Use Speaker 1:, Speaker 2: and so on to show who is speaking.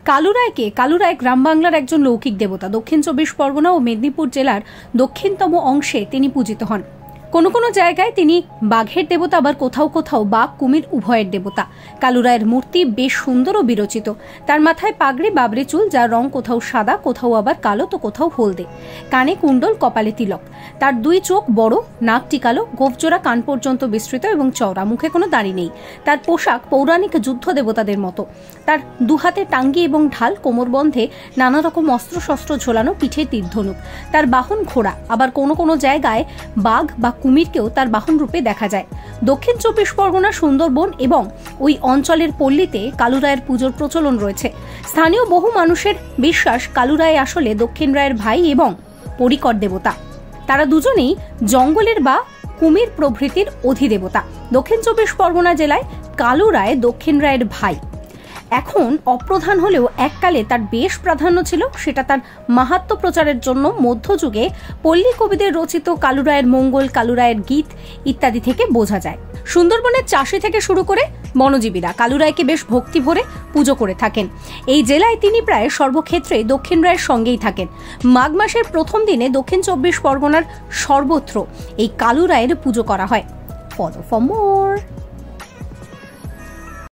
Speaker 1: কালুরায় গ্রাম বাংলার একজন লৌকিক দেবতা। দক্ষিণ 24 পরগনা ও মেদিনীপুর জেলার দক্ষিণতম অংশে তিনি পূজিত হন। কোনো কোনো জায়গায় তিনি বাঘের দেবতা, আবার কোথাও কোথাও বাঘ কুমির উভয়ের দেবতা। কালুরায়ের মূর্তি বেশ সুন্দর ও বিরচিত। তার মাথায় পাগড়ি, বাবরি চুল, যার রং কোথাও সাদা, কোথাও আবার কালো, তো কোথাও হলদে। কানে কুণ্ডল, কপালে তিলক। তার দুই চোখ বড়, নাক টিকালো, গোফজোড়া কান পর্যন্ত বিস্তৃত এবং চওড়া। মুখে কোনো দাড়ি নেই। তার পোশাক পৌরাণিক যুদ্ধ দেবতাদের মতো। তার দুহাতে টাঙ্গি এবং ঢাল, কোমরবন্ধে নানা রকম অস্ত্রশস্ত্র ঝোলানো, পিঠে তীরধনুক। তার বাহন ঘোড়া, আবার কোনো কোনো জায়গায় বাঘ বা কুমিরকেও তার বাহন রূপে দেখা যায়। দক্ষিণ 24 পরগনা, সুন্দরবন এবং ওই অঞ্চলের পল্লীতে কালুরায়ের পুজোর প্রচলন রয়েছে। স্থানীয় বহু মানুষের বিশ্বাস কালুরায় আসলে দক্ষিণ রায়ের ভাই এবং পরিকর দেবতা। তারা দুজনেই জঙ্গলের বা কুমির প্রভৃতির অধিদেবতা। দক্ষিণ 24 পরগনা জেলায় কালুরায় দক্ষিণ রায়ের ভাই এখন অপ্রধান হলেও এককালে তার বেশ প্রাধান্য ছিল। সেটা তার মাহাত্ম্য প্রচারের জন্য মধ্যযুগে পল্লী কবিদের রচিত কালুরায়ের মঙ্গল, কালুরায়ের গীত ইত্যাদি থেকে বোঝা যায়। সুন্দরবনের চাষি থেকে শুরু করে বনজীবীরা কালুরায়কে বেশ ভক্তি ভরে পুজো করে থাকেন। এই জেলায় তিনি প্রায় সর্বক্ষেত্রে দক্ষিণ রায়ের সঙ্গেই থাকেন। মাঘ মাসের প্রথম দিনে দক্ষিণ 24 পরগনার সর্বত্র এই কালুরায়ের পুজো করা হয়। Follow for more.